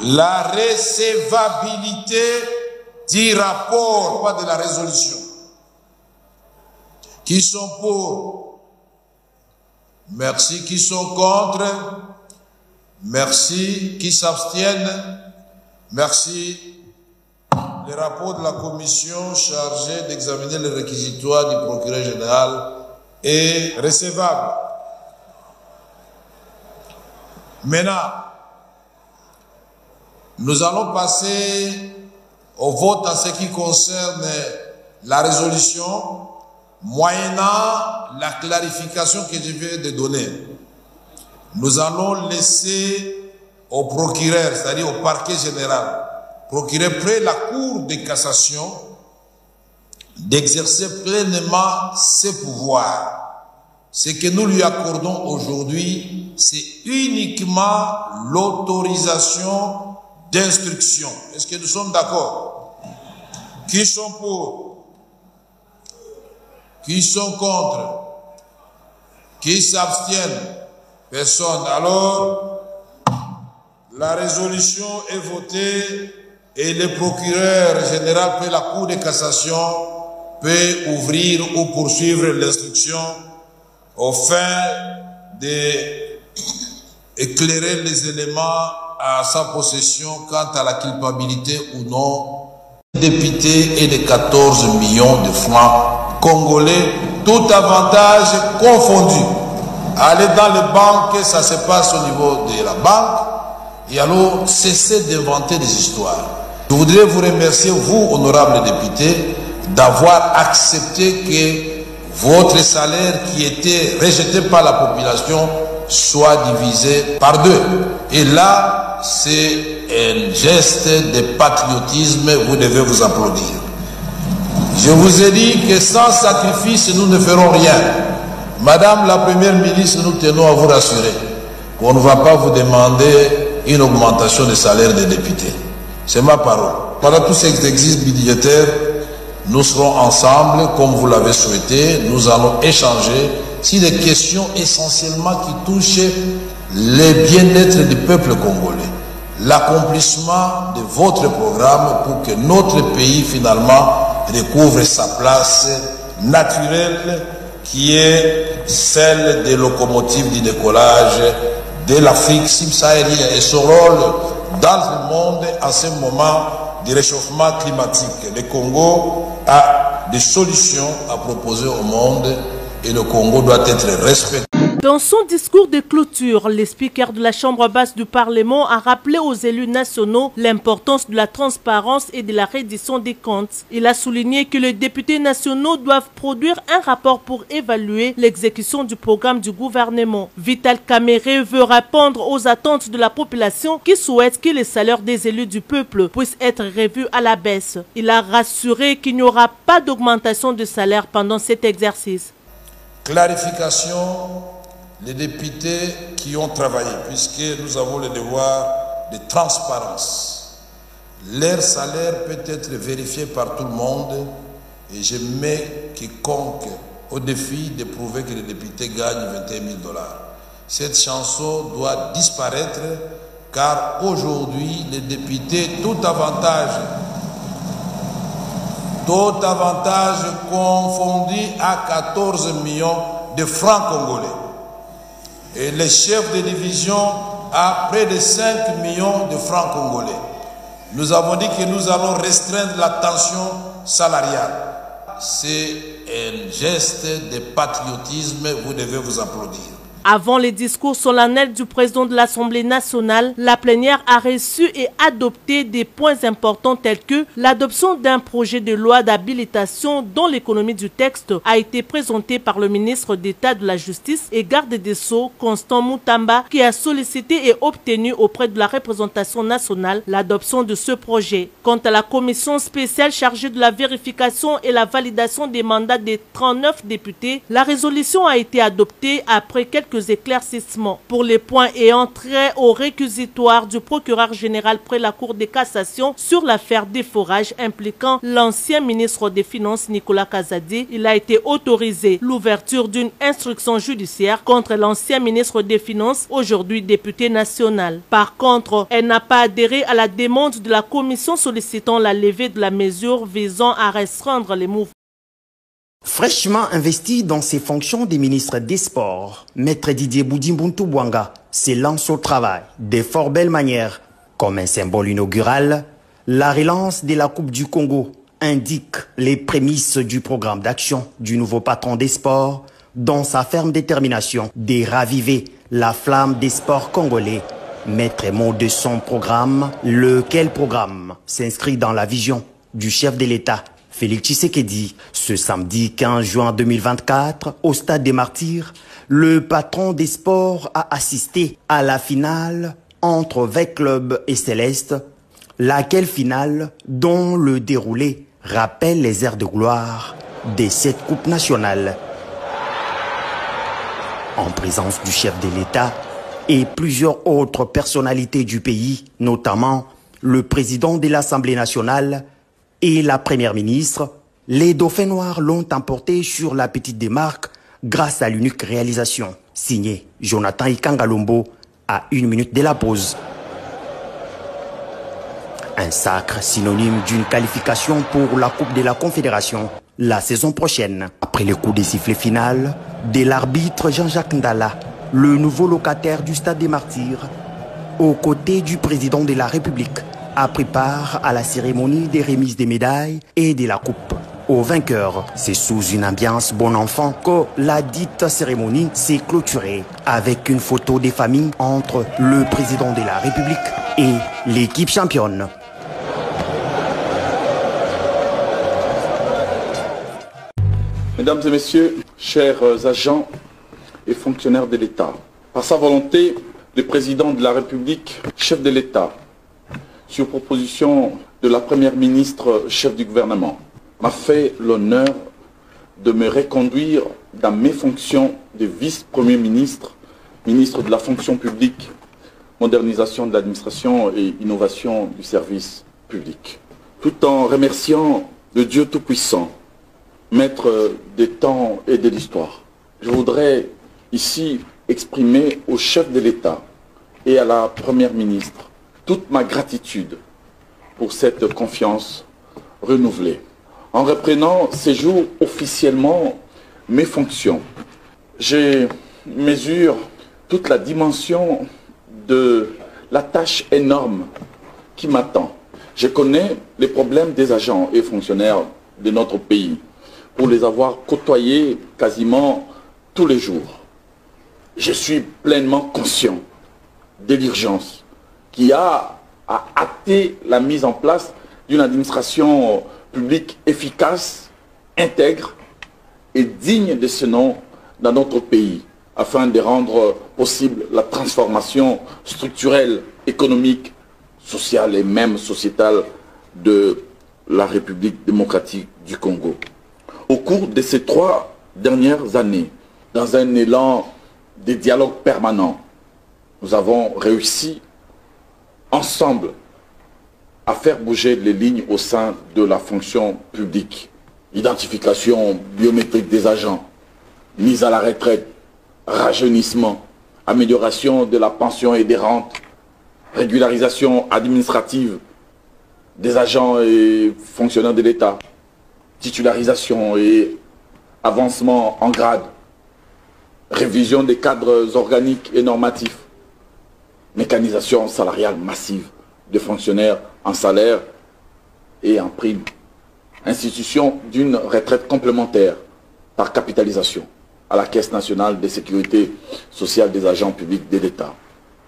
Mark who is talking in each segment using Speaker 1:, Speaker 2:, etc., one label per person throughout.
Speaker 1: La recevabilité du rapport, pas de la résolution. Qui sont pour? Merci. Qui sont contre? Merci. Qui s'abstiennent? Merci. Le rapport de la commission chargée d'examiner les réquisitoires du procureur général est recevable. Maintenant, nous allons passer au vote en ce qui concerne la résolution, moyennant la clarification que je viens de donner. Nous allons laisser au procureur, c'est-à-dire au parquet général, procureur près la Cour de cassation, d'exercer pleinement ses pouvoirs. Ce que nous lui accordons aujourd'hui, c'est uniquement l'autorisation d'instruction. Est-ce que nous sommes d'accord? Qui sont pour? Qui sont contre? Qui s'abstiennent? Personne. Alors, la résolution est votée et le procureur général près la Cour de cassation peut ouvrir ou poursuivre l'instruction aux fins d'éclairer les éléments à sa possession quant à la culpabilité ou non des députés et de 14 millions de francs congolais, tout avantage confondu. Aller dans les banques, ça se passe au niveau de la banque, et alors cessez d'inventer des histoires. Je voudrais vous remercier, vous, honorables députés, d'avoir accepté que votre salaire qui était rejeté par la population soit divisé par deux. Et là, c'est un geste de patriotisme, vous devez vous applaudir. Je vous ai dit que sans sacrifice, nous ne ferons rien. Madame la Première ministre, nous tenons à vous rassurer qu'on ne va pas vous demander une augmentation de salaire des députés. C'est ma parole. Pendant tous ces exercices budgétaires, nous serons ensemble, comme vous l'avez souhaité. Nous allons échanger sur des questions essentiellement qui touchent le bien-être du peuple congolais. L'accomplissement de votre programme pour que notre pays, finalement, recouvre sa place naturelle qui est celle des locomotives du décollage de l'Afrique subsaharienne et son rôle dans le monde en ce moment du réchauffement climatique. Le Congo a des solutions à proposer au monde et le Congo doit être respecté.
Speaker 2: Dans son discours de clôture, le speaker de la Chambre basse du Parlement a rappelé aux élus nationaux l'importance de la transparence et de la reddition des comptes. Il a souligné que les députés nationaux doivent produire un rapport pour évaluer l'exécution du programme du gouvernement. Vital Kamerhe veut répondre aux attentes de la population qui souhaite que les salaires des élus du peuple puissent être revus à la baisse. Il a rassuré qu'il n'y aura pas d'augmentation de salaire pendant cet exercice.
Speaker 1: Clarification. Les députés qui ont travaillé, puisque nous avons le devoir de transparence. Leur salaire peut être vérifié par tout le monde et je mets quiconque au défi de prouver que les députés gagnent 21 000 $. Cette chanson doit disparaître car aujourd'hui, les députés, tout avantage confondu à 14 millions de francs congolais. Et les chefs de division à près de 5 millions de francs congolais. Nous avons dit que nous allons restreindre la tension salariale. C'est un geste de patriotisme, vous devez vous applaudir.
Speaker 2: Avant les discours solennels du président de l'Assemblée nationale, la plénière a reçu et adopté des points importants tels que l'adoption d'un projet de loi d'habilitation dont l'économie du texte a été présentée par le ministre d'État de la Justice et garde des Sceaux, Constant Moutamba, qui a sollicité et obtenu auprès de la représentation nationale l'adoption de ce projet. Quant à la commission spéciale chargée de la vérification et la validation des mandats des 39 députés, la résolution a été adoptée après quelques quelques éclaircissements. Pour les points ayant trait au réquisitoire du procureur général près la Cour de cassation sur l'affaire des forages impliquant l'ancien ministre des Finances Nicolas Kazadi, il a été autorisé l'ouverture d'une instruction judiciaire contre l'ancien ministre des Finances, aujourd'hui député national. Par contre, elle n'a pas adhéré à la demande de la commission sollicitant la levée de la mesure visant à restreindre les mouvements.
Speaker 3: Fraîchement investi dans ses fonctions de ministre des Sports, Maître Didier Boudimbuntu Bouanga s'élance au travail de fort belle manière. Comme un symbole inaugural, la relance de la Coupe du Congo indique les prémices du programme d'action du nouveau patron des sports dans sa ferme détermination de raviver la flamme des sports congolais. Maître mot de son programme, lequel programme s'inscrit dans la vision du chef de l'État, Félix Tshisekedi. Ce samedi 15 juin 2024, au Stade des Martyrs, le patron des sports a assisté à la finale entre V-Club et Céleste, laquelle finale dont le déroulé rappelle les airs de gloire de cette coupe nationale. En présence du chef de l'État et plusieurs autres personnalités du pays, notamment le président de l'Assemblée nationale et la première ministre, les Dauphins noirs l'ont emporté sur la petite démarque grâce à l'unique réalisation, signée Jonathan Ikangalombo à 1 minute de la pause. Un sacre synonyme d'une qualification pour la Coupe de la Confédération la saison prochaine. Après le coup de sifflet final de l'arbitre Jean-Jacques Ndala, le nouveau locataire du Stade des Martyrs, aux côtés du président de la République, a pris part à la cérémonie des remises des médailles et de la coupe. Aux vainqueurs, c'est sous une ambiance bon enfant que la dite cérémonie s'est clôturée avec une photo des familles entre le président de la République et l'équipe championne.
Speaker 4: Mesdames et messieurs, chers agents et fonctionnaires de l'État, par sa volonté, le président de la République, chef de l'État, sur proposition de la première ministre, chef du gouvernement, m'a fait l'honneur de me reconduire dans mes fonctions de vice-premier ministre, ministre de la fonction publique, modernisation de l'administration et innovation du service public. Tout en remerciant le Dieu Tout-Puissant, maître des temps et de l'histoire, je voudrais ici exprimer au chef de l'État et à la première ministre toute ma gratitude pour cette confiance renouvelée. En reprenant ces jours officiellement mes fonctions, je mesure toute la dimension de la tâche énorme qui m'attend. Je connais les problèmes des agents et fonctionnaires de notre pays pour les avoir côtoyés quasiment tous les jours. Je suis pleinement conscient de l'urgence qui a à hâter la mise en place d'une administration publique efficace, intègre et digne de ce nom dans notre pays, afin de rendre possible la transformation structurelle, économique, sociale et même sociétale de la République démocratique du Congo. Au cours de ces 3 dernières années, dans un élan de dialogue permanent, nous avons réussi ensemble à faire bouger les lignes au sein de la fonction publique. Identification biométrique des agents, mise à la retraite, rajeunissement, amélioration de la pension et des rentes, régularisation administrative des agents et fonctionnaires de l'État, titularisation et avancement en grade, révision des cadres organiques et normatifs, mécanisation salariale massive de fonctionnaires en salaire et en prime, institution d'une retraite complémentaire par capitalisation à la Caisse nationale de sécurité sociale des agents publics de l'État,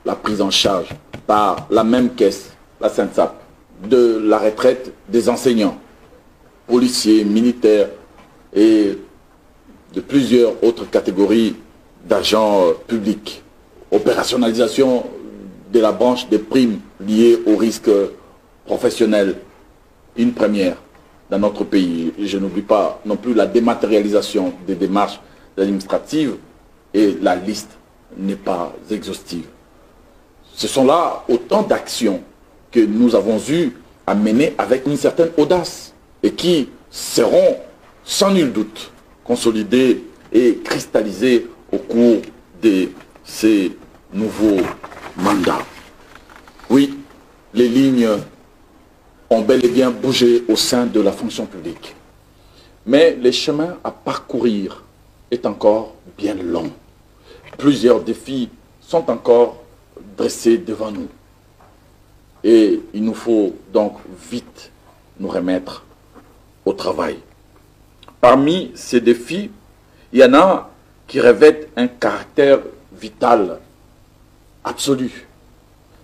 Speaker 4: la prise en charge par la même caisse, la SENSAP, de la retraite des enseignants, policiers, militaires et de plusieurs autres catégories d'agents publics. Opérationnalisation de la branche des primes liées au risque professionnel, une première dans notre pays. Et je n'oublie pas non plus la dématérialisation des démarches administratives et la liste n'est pas exhaustive. Ce sont là autant d'actions que nous avons eu à mener avec une certaine audace et qui seront sans nul doute consolidées et cristallisées au cours de ces nouveaux mandats. Oui, les lignes ont bel et bien bougé au sein de la fonction publique. Mais les chemins à parcourir est encore bien long. Plusieurs défis sont encore dressés devant nous. Et il nous faut donc vite nous remettre au travail. Parmi ces défis, il y en a qui revêtent un caractère vital, absolu.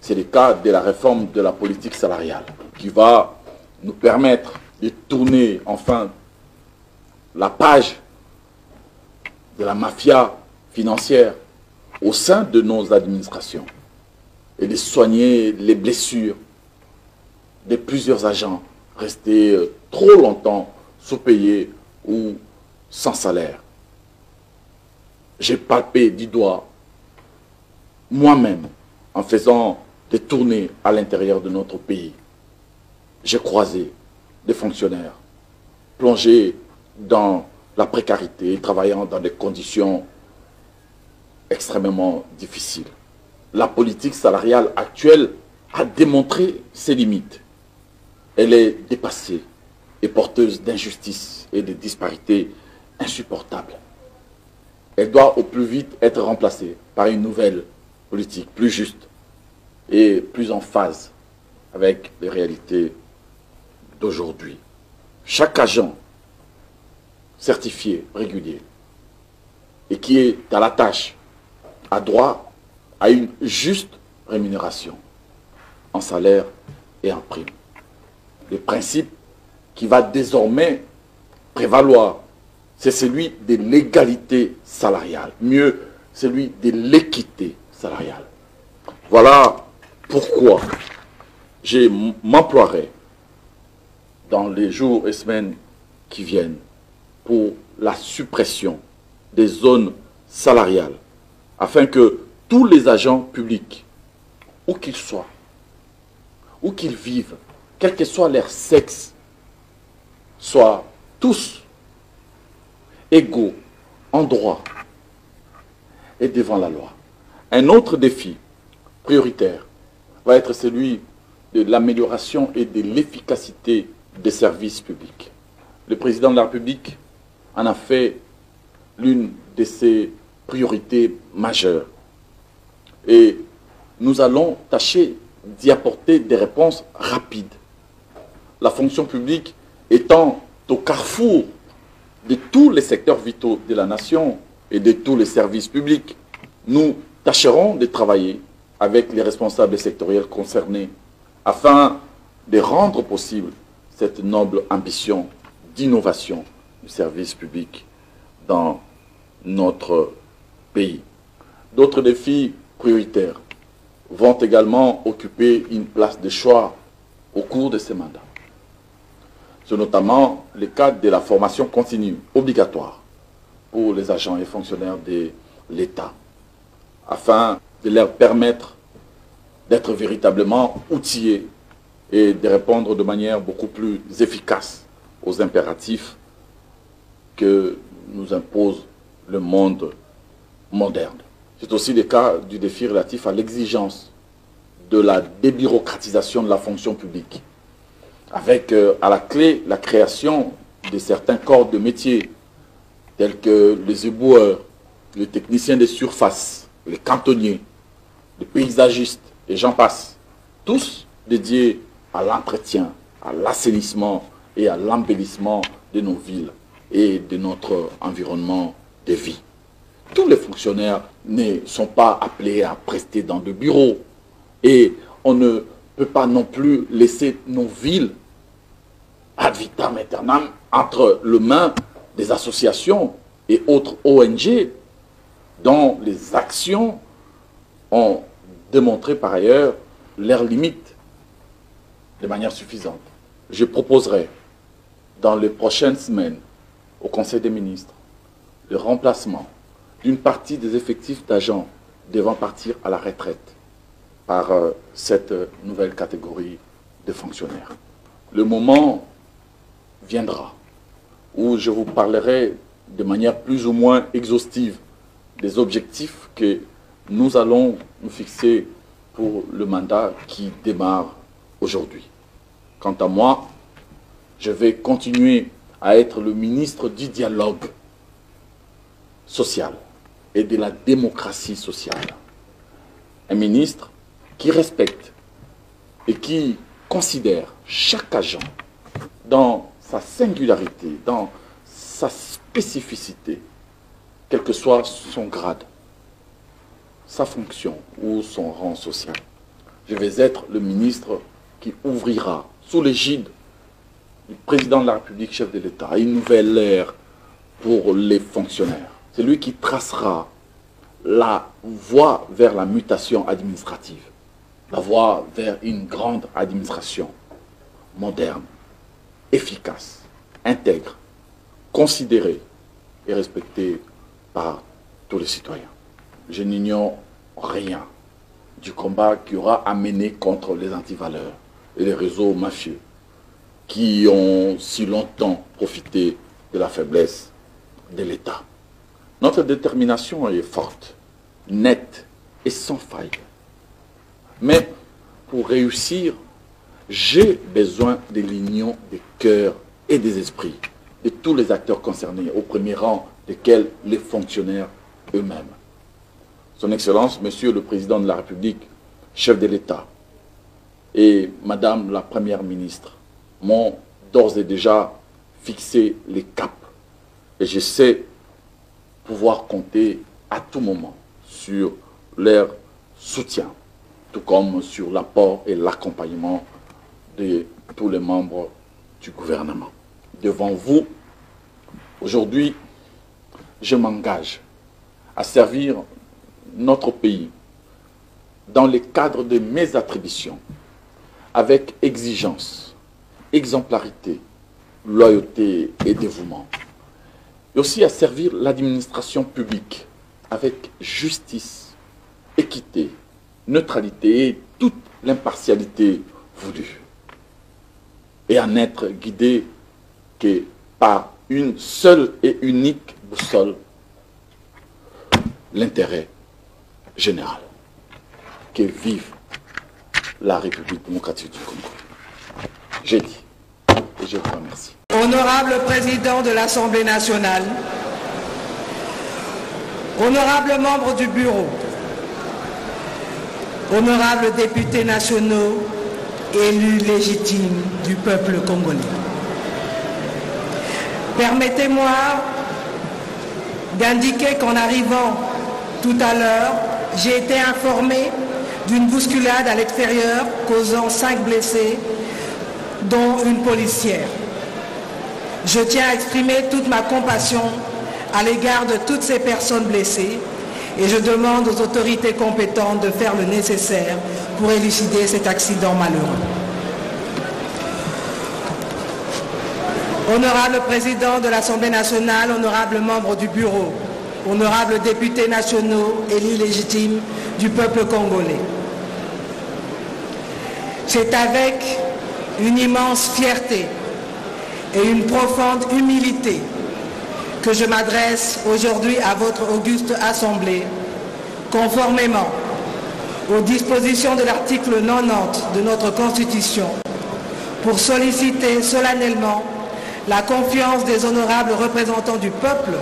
Speaker 4: C'est le cas de la réforme de la politique salariale qui va nous permettre de tourner enfin la page de la mafia financière au sein de nos administrations et de soigner les blessures de plusieurs agents restés trop longtemps sous-payés ou sans salaire. J'ai palpé du doigt moi-même en faisant des tournées à l'intérieur de notre pays. J'ai croisé des fonctionnaires plongés dans la précarité, travaillant dans des conditions extrêmement difficiles. La politique salariale actuelle a démontré ses limites. Elle est dépassée et porteuse d'injustices et de disparités insupportables. Elle doit au plus vite être remplacée par une nouvelle politique plus juste et plus en phase avec les réalités d'aujourd'hui. Chaque agent certifié, régulier, et qui est à la tâche, a droit à une juste rémunération en salaire et en prime. Le principe qui va désormais prévaloir, c'est celui de l'égalité salariale, mieux celui de l'équité salariale. Voilà pourquoi je m'emploierai dans les jours et semaines qui viennent pour la suppression des zones salariales, afin que tous les agents publics, où qu'ils soient, où qu'ils vivent, quel que soit leur sexe, soient tous égaux en droit et devant la loi. Un autre défi prioritaire va être celui de l'amélioration et de l'efficacité des services publics. Le président de la République en a fait l'une de ses priorités majeures. Et nous allons tâcher d'y apporter des réponses rapides. La fonction publique étant au carrefour de tous les secteurs vitaux de la nation et de tous les services publics, nous tâcherons de travailler avec les responsables sectoriels concernés afin de rendre possible cette noble ambition d'innovation du service public dans notre pays. D'autres défis prioritaires vont également occuper une place de choix au cours de ces mandats. C'est notamment le cadre de la formation continue obligatoire pour les agents et fonctionnaires de l'État, afin de leur permettre d'être véritablement outillés et de répondre de manière beaucoup plus efficace aux impératifs que nous impose le monde moderne. C'est aussi le cas du défi relatif à l'exigence de la débureaucratisation de la fonction publique, avec à la clé la création de certains corps de métiers tels que les éboueurs, les techniciens des surfaces, les cantonniers, les paysagistes, et j'en passe, tous dédiés à l'entretien, à l'assainissement et à l'embellissement de nos villes et de notre environnement de vie. Tous les fonctionnaires ne sont pas appelés à prester dans de bureaux et on ne peut pas non plus laisser nos villes ad vitam aeternam entre les mains des associations et autres ONG dont les actions ont démontré par ailleurs leurs limites de manière suffisante. Je proposerai dans les prochaines semaines au Conseil des ministres le remplacement d'une partie des effectifs d'agents devant partir à la retraite par cette nouvelle catégorie de fonctionnaires. Le moment viendra où je vous parlerai de manière plus ou moins exhaustive des objectifs que nous allons nous fixer pour le mandat qui démarre aujourd'hui. Quant à moi, je vais continuer à être le ministre du dialogue social et de la démocratie sociale. Un ministre qui respecte et qui considère chaque agent dans sa singularité, dans sa spécificité, quel que soit son grade, sa fonction ou son rang social. Je vais être le ministre qui ouvrira, sous l'égide du président de la République, chef de l'État, une nouvelle ère pour les fonctionnaires. C'est lui qui tracera la voie vers la mutation administrative, la voie vers une grande administration moderne, efficace, intègre, considérée et respectée par tous les citoyens. Je n'ignore rien du combat qui aura à mener contre les antivaleurs et les réseaux mafieux qui ont si longtemps profité de la faiblesse de l'État. Notre détermination est forte, nette et sans faille. Mais pour réussir, j'ai besoin de l'union des cœurs et des esprits de tous les acteurs concernés, au premier rang desquels les fonctionnaires eux-mêmes. Son Excellence, Monsieur le Président de la République, chef de l'État, et Madame la Première ministre m'ont d'ores et déjà fixé les caps. Et je sais pouvoir compter à tout moment sur leur soutien, tout comme sur l'apport et l'accompagnement de tous les membres du gouvernement. Devant vous, aujourd'hui, je m'engage à servir notre pays dans le cadre de mes attributions, avec exigence, exemplarité, loyauté et dévouement. Et aussi à servir l'administration publique avec justice, équité, neutralité et toute l'impartialité voulue. Et à n'être guidé que par une seule et unique boussole, l'intérêt général. Que vive la République démocratique du Congo. J'ai dit et je vous remercie.
Speaker 5: Honorable Président de l'Assemblée nationale, honorables membres du Bureau, honorables députés nationaux, élus légitimes du peuple congolais. Permettez-moi d'indiquer qu'en arrivant tout à l'heure, j'ai été informé d'une bousculade à l'extérieur causant 5 blessés, dont une policière. Je tiens à exprimer toute ma compassion à l'égard de toutes ces personnes blessées et je demande aux autorités compétentes de faire le nécessaire pour élucider cet accident malheureux. Honorable Président de l'Assemblée nationale, honorables membres du Bureau, honorables députés nationaux, élus légitimes du peuple congolais. C'est avec une immense fierté et une profonde humilité que je m'adresse aujourd'hui à votre auguste Assemblée, conformément aux dispositions de l'article 90 de notre Constitution, pour solliciter solennellement la confiance des honorables représentants du peuple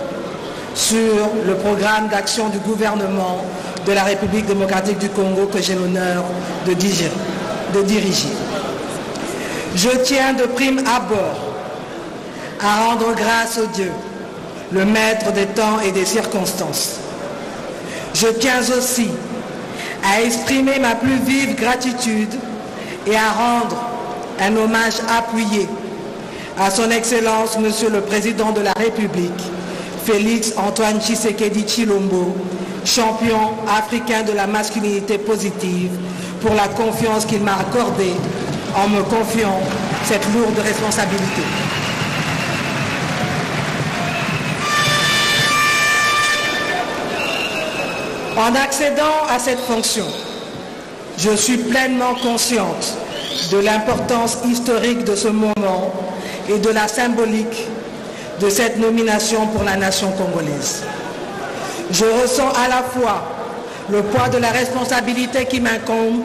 Speaker 5: sur le programme d'action du gouvernement de la République démocratique du Congo que j'ai l'honneur de diriger. Je tiens de prime abord à rendre grâce au Dieu, le maître des temps et des circonstances. Je tiens aussi à exprimer ma plus vive gratitude et à rendre un hommage appuyé à son Excellence, Monsieur le Président de la République, Félix Antoine Tshisekedi Tshilombo, champion africain de la masculinité positive, pour la confiance qu'il m'a accordée en me confiant cette lourde responsabilité. En accédant à cette fonction, je suis pleinement consciente de l'importance historique de ce moment et de la symbolique de cette nomination pour la nation congolaise. Je ressens à la fois le poids de la responsabilité qui m'incombe,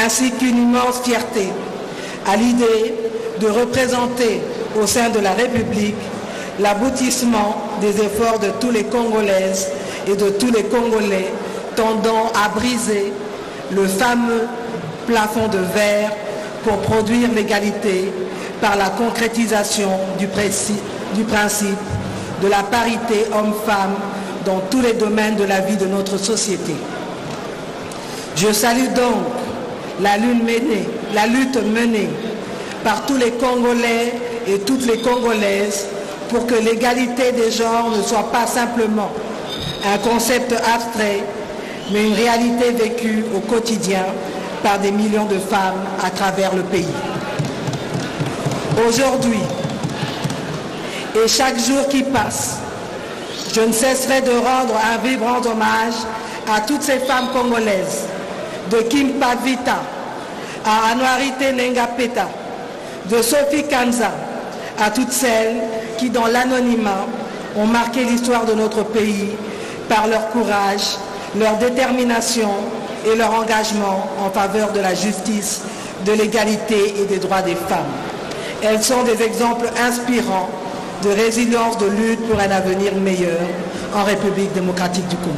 Speaker 5: ainsi qu'une immense fierté à l'idée de représenter au sein de la République l'aboutissement des efforts de tous les Congolaises et de tous les Congolais tendant à briser le fameux plafond de verre pour produire l'égalité par la concrétisation du principe de la parité homme-femme dans tous les domaines de la vie de notre société. Je salue donc la lutte menée par tous les Congolais et toutes les Congolaises pour que l'égalité des genres ne soit pas simplement un concept abstrait, mais une réalité vécue au quotidien par des millions de femmes à travers le pays. Aujourd'hui, et chaque jour qui passe, je ne cesserai de rendre un vibrant hommage à toutes ces femmes congolaises, de Kimpa Vita à Anouarité Nengapeta, de Sophie Kanza à toutes celles qui, dans l'anonymat, ont marqué l'histoire de notre pays par leur courage, leur détermination et leur engagement en faveur de la justice, de l'égalité et des droits des femmes. Elles sont des exemples inspirants de résilience, de lutte pour un avenir meilleur en République démocratique du Congo.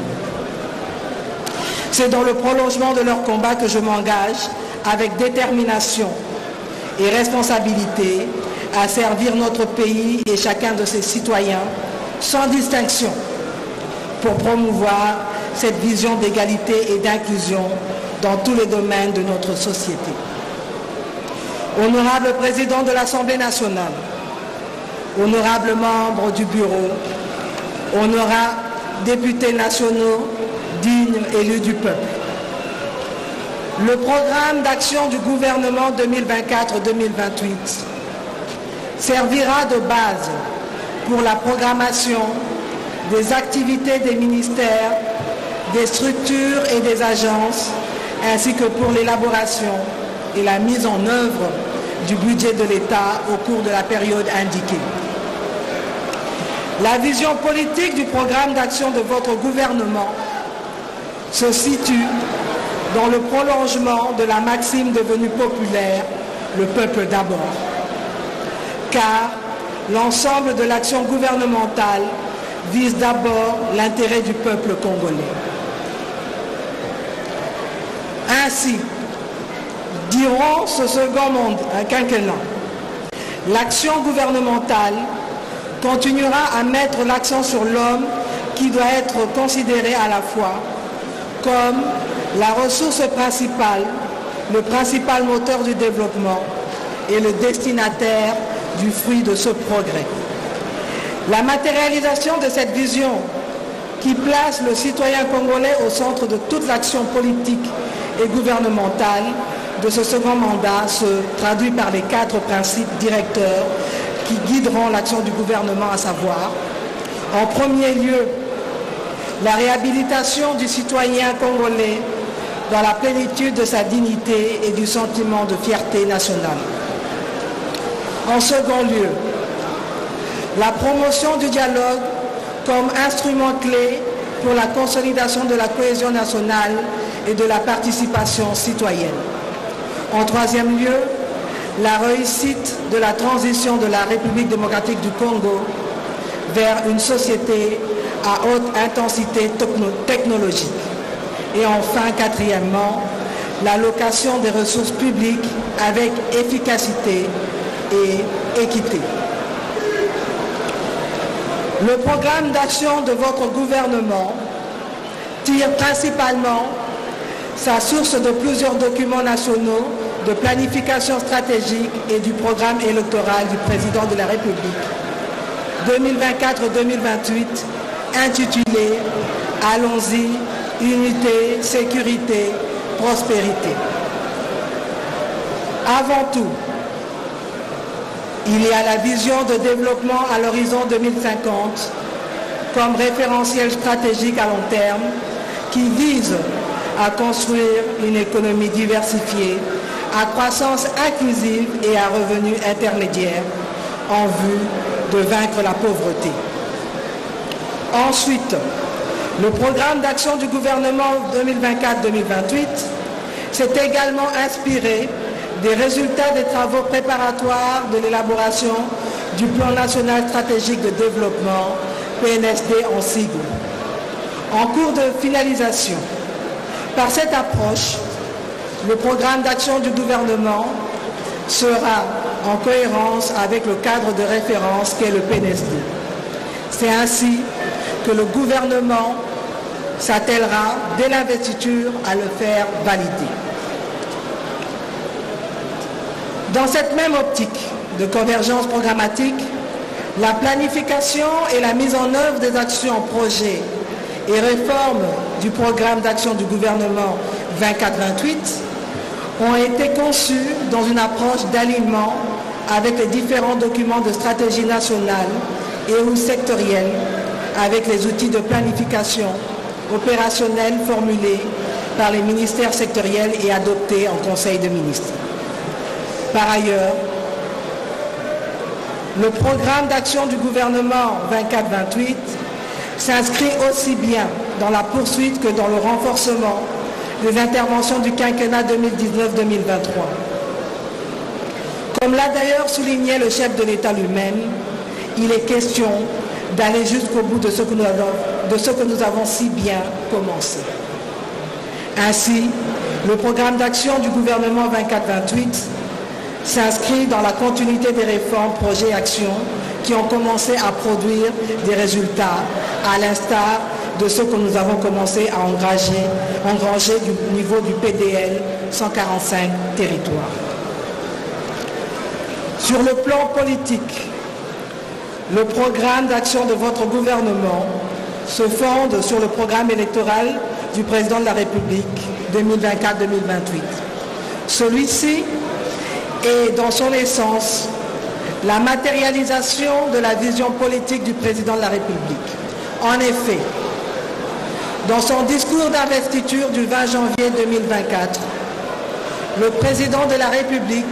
Speaker 5: C'est dans le prolongement de leur combat que je m'engage avec détermination et responsabilité à servir notre pays et chacun de ses citoyens sans distinction pour promouvoir cette vision d'égalité et d'inclusion dans tous les domaines de notre société. Honorable Président de l'Assemblée nationale, honorables membres du bureau, honorables députés nationaux, dignes élus du peuple. Le programme d'action du gouvernement 2024-2028 servira de base pour la programmation des activités des ministères, des structures et des agences, ainsi que pour l'élaboration et la mise en œuvre du budget de l'État au cours de la période indiquée. La vision politique du programme d'action de votre gouvernement se situe dans le prolongement de la maxime devenue populaire, le peuple d'abord. Car l'ensemble de l'action gouvernementale vise d'abord l'intérêt du peuple congolais. Ainsi, durant ce second quinquennat, l'action gouvernementale continuera à mettre l'accent sur l'homme qui doit être considéré à la fois comme la ressource principale, le principal moteur du développement et le destinataire du fruit de ce progrès. La matérialisation de cette vision qui place le citoyen congolais au centre de toute l'action politique et gouvernementale de ce second mandat se traduit par les 4 principes directeurs qui guideront l'action du gouvernement, à savoir, en premier lieu, la réhabilitation du citoyen congolais dans la plénitude de sa dignité et du sentiment de fierté nationale. En second lieu, la promotion du dialogue comme instrument clé pour la consolidation de la cohésion nationale et de la participation citoyenne. En troisième lieu, la réussite de la transition de la République démocratique du Congo vers une société à haute intensité technologique. Et enfin, quatrièmement, l'allocation des ressources publiques avec efficacité et équité. Le programme d'action de votre gouvernement tire principalement sa source de plusieurs documents nationaux de planification stratégique et du programme électoral du président de la République 2024-2028 intitulé « Allons-y, unité, sécurité, prospérité ». Avant tout, il y a la vision de développement à l'horizon 2050 comme référentiel stratégique à long terme qui vise à construire une économie diversifiée, à croissance inclusive et à revenus intermédiaires en vue de vaincre la pauvreté. Ensuite, le programme d'action du gouvernement 2024-2028 s'est également inspiré des résultats des travaux préparatoires de l'élaboration du Plan national stratégique de développement, PNSD en sigle, en cours de finalisation. Par cette approche, le programme d'action du gouvernement sera en cohérence avec le cadre de référence qu'est le PNSD. C'est ainsi que le gouvernement s'attellera dès l'investiture à le faire valider. Dans cette même optique de convergence programmatique, la planification et la mise en œuvre des actions, projets et réformes du programme d'action du gouvernement 24-28 ont été conçues dans une approche d'alignement avec les différents documents de stratégie nationale et ou sectorielle, avec les outils de planification opérationnelle formulés par les ministères sectoriels et adoptés en Conseil des ministres. Par ailleurs, le programme d'action du gouvernement 24-28 s'inscrit aussi bien dans la poursuite que dans le renforcement des interventions du quinquennat 2019-2023. Comme l'a d'ailleurs souligné le chef de l'État lui-même, il est question d'aller jusqu'au bout de ce que nous avons si bien commencé. Ainsi, le programme d'action du gouvernement 24-28 s'inscrit dans la continuité des réformes, projets et actions qui ont commencé à produire des résultats, à l'instar de ceux que nous avons commencé à engranger du niveau du PDL 145 territoires. Sur le plan politique, le programme d'action de votre gouvernement se fonde sur le programme électoral du président de la République 2024-2028. Celui-ci est dans son essence la matérialisation de la vision politique du président de la République. En effet, dans son discours d'investiture du 20 janvier 2024, le président de la République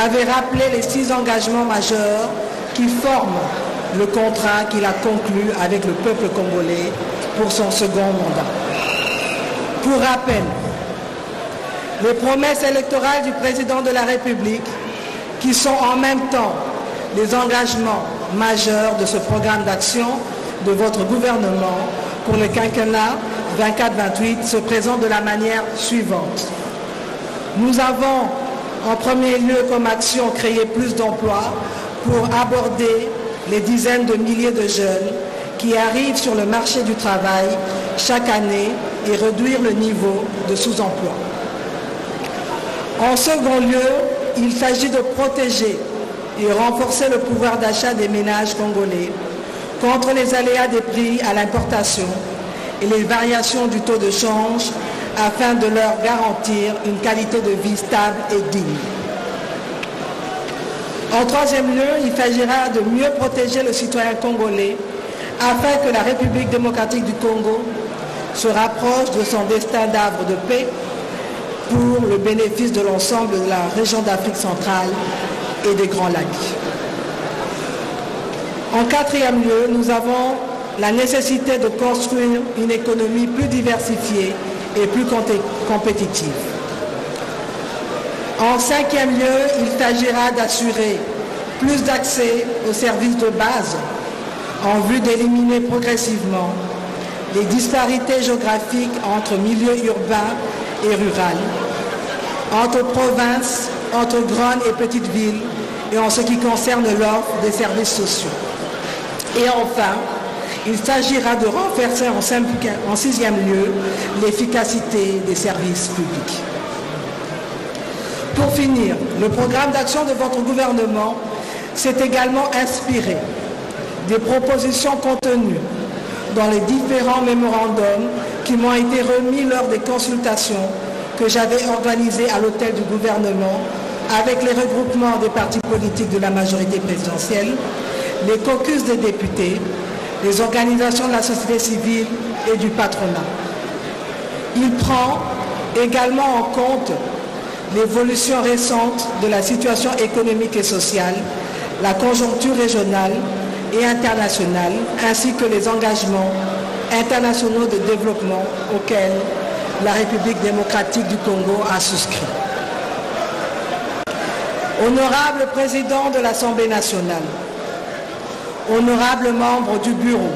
Speaker 5: avait rappelé les 6 engagements majeurs qui forment le contrat qu'il a conclu avec le peuple congolais pour son second mandat. Pour rappel, les promesses électorales du président de la République, qui sont en même temps les engagements majeurs de ce programme d'action de votre gouvernement pour le quinquennat 24-28, se présentent de la manière suivante. Nous avons en premier lieu comme action créer plus d'emplois pour aborder les dizaines de milliers de jeunes qui arrivent sur le marché du travail chaque année et réduire le niveau de sous-emploi. En second lieu, il s'agit de protéger et renforcer le pouvoir d'achat des ménages congolais contre les aléas des prix à l'importation et les variations du taux de change afin de leur garantir une qualité de vie stable et digne. En troisième lieu, il s'agira de mieux protéger le citoyen congolais afin que la République démocratique du Congo se rapproche de son destin d'arbre de paix pour le bénéfice de l'ensemble de la région d'Afrique centrale et des Grands Lacs. En quatrième lieu, nous avons la nécessité de construire une économie plus diversifiée et plus compétitive. En cinquième lieu, il s'agira d'assurer plus d'accès aux services de base en vue d'éliminer progressivement les disparités géographiques entre milieux urbains et rural, entre provinces, entre grandes et petites villes et en ce qui concerne l'offre des services sociaux. Et enfin, il s'agira de renforcer en sixième lieu l'efficacité des services publics. Pour finir, le programme d'action de votre gouvernement s'est également inspiré des propositions contenues dans les différents mémorandums qui m'ont été remis lors des consultations que j'avais organisées à l'hôtel du gouvernement avec les regroupements des partis politiques de la majorité présidentielle, les caucus des députés, les organisations de la société civile et du patronat. Il prend également en compte l'évolution récente de la situation économique et sociale, la conjoncture régionale et internationale, ainsi que les engagements internationaux de développement auxquels la République démocratique du Congo a souscrit. Honorable président de l'Assemblée nationale, honorables membres du bureau,